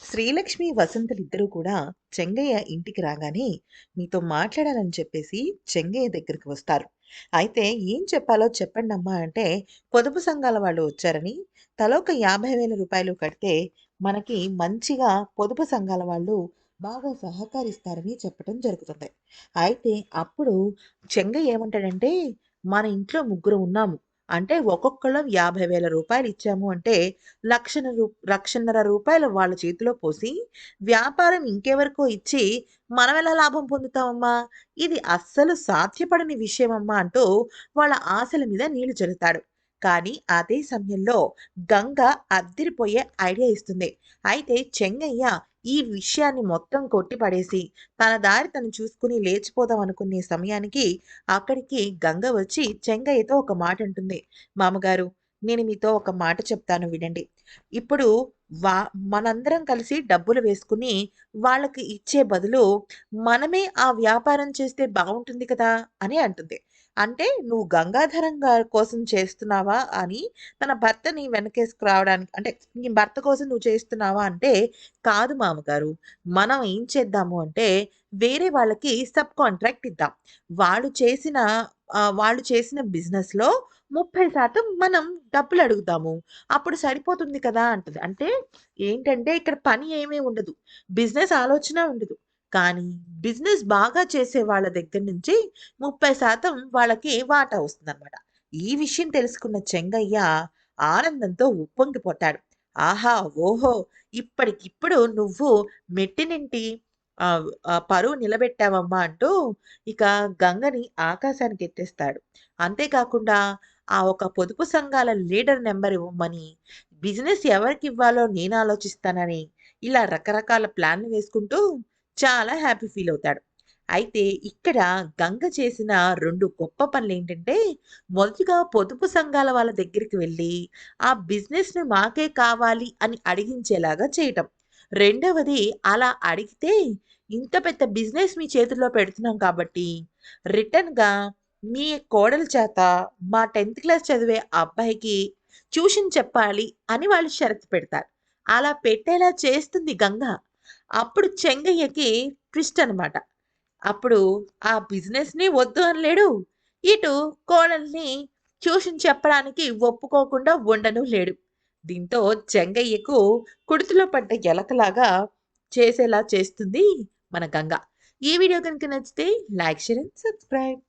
శ్రీలక్ష్మి, వసంతలిద్దరూ కూడా చెంగయ్య ఇంటికి రాగానే మీతో మాట్లాడాలని చెప్పేసి చెంగయ్య దగ్గరికి వస్తారు. అయితే ఏం చెప్పాలో చెప్పండమ్మా అంటే, పొదుపు సంఘాల వాళ్ళు వచ్చారని, తలోక రూ. 50,000 కడితే మనకి మంచిగా పొదుపు సంఘాల వాళ్ళు బాగా సహకరిస్తారని చెప్పటం జరుగుతుంది. అయితే అప్పుడు చెంగయ్య ఏమంటాడంటే, మన ఇంట్లో ముగ్గురం ఉన్నాము. అంటే ఒక్కొక్కళ్ళం రూ. 50,000 ఇచ్చాము అంటే లక్షన్నర రూపాయలు వాళ్ళ చేతిలో పోసి, వ్యాపారం ఇంకెవరికో ఇచ్చి, మనమెలా లాభం పొందుతామమ్మా? ఇది అస్సలు సాధ్యపడని విషయమమ్మా అంటూ వాళ్ళ ఆశల మీద నీళ్లు జల్లుతాడు. కానీ అదే సమయంలో గంగ అద్దిరిపోయే ఐడియా ఇస్తుంది. అయితే చెంగయ్య ఈ విషయాన్ని మొత్తం కొట్టిపడేసి, తన దారి తను చూసుకుని లేచిపోదాం అనుకునే సమయానికి అక్కడికి గంగ వచ్చి చెంగయ్యతో ఒక మాట అంటుంది. మామగారు, నేను మీతో ఒక మాట చెప్తాను వినండి. ఇప్పుడు వా మనందరం కలిసి డబ్బులు వేసుకుని వాళ్ళకి ఇచ్చే బదులు మనమే ఆ వ్యాపారం చేస్తే బావుంటుంది కదా! అని అంటుంది. అంటే నువ్వు గంగాధరం గారి కోసం చేస్తున్నావా అని తన భర్తని వెనకేసుకురావడానికి, అంటే నీ భర్త కోసం నువ్వు చేస్తున్నావా అంటే, కాదు మామగారు. మనం ఏం చేద్దాము అంటే వేరే వాళ్ళకి సబ్ కాంట్రాక్ట్ ఇద్దాం. వాళ్ళు చేసిన బిజినెస్‌లో 30% మనం డబ్బులడుగుదాము. అప్పుడు సరిపోతుంది కదా! అంటది. అంటే ఏంటంటే ఇక్కడ పని ఏమీ ఉండదు. బిజినెస్ ఆలోచన ఉండదు. కానీ బిజినెస్ బాగా చేసే వాళ్ళ దగ్గర నుంచి 30% వాళ్ళకి వాటా వస్తుందనమాట. ఈ విషయం తెలుసుకున్న చెంగయ్య ఆనందంతో ఉప్పొంగిపోతాడు. ఆహా! ఓహో! ఇప్పటికిప్పుడు నువ్వు మెట్టినింటి పరువు నిలబెట్టావమ్మా అంటూ ఇక గంగని ఆకాశానికెత్తేస్తాడు. అంతేకాకుండా ఆ ఒక పొదుపు సంఘాల లీడర్ నెంబర్ ఇవ్వమని, బిజినెస్ ఎవరికివ్వాలో నేను ఆలోచిస్తానని, ఇలా రకరకాల ప్లాన్‌లు వేసుకుంటూ చాలా హ్యాపీ ఫీల్ అవుతాడు. అయితే ఇక్కడ గంగ చేసిన 2 గొప్ప పనులేంటంటే, మొదటిగా పొదుపు సంఘాల వాళ్ళ దగ్గరికి వెళ్లి, ఆ బిజినెస్‌ని మాకే కావాలి అని అడిగించేలాగా చేయటం. రెండవది, అలా అడిగితే ఇంత పెద్ద బిజినెస్ మీ చేతుల్లో పెడుతున్నాం కాబట్టి, రిటర్న్‌గా మీ కోడలు చేత మా 10థ్ క్లాస్ చదివే అబ్బాయికి ట్యూషన్ చెప్పాలి అని వాళ్ళు షరతు పెడతారు. అలా పెట్టేలా చేస్తుంది గంగ. అప్పుడు చెంగయ్యకి ట్విస్ట్ అనమాట. అప్పుడు ఆ బిజినెస్‌ని వద్దు అనలేడు. ఇటు కోడల్ని ట్యూషన్ చెప్పడానికి ఒప్పుకోకుండా ఉండను లేడు. దీంతో చెంగయ్యకు కుడితిలో పడ్డ ఎలకలాగా చేసేలా చేస్తుంది మన గంగ. ఈ వీడియో గనుక నచ్చితే లైక్, షేర్ అండ్ సబ్స్క్రైబ్.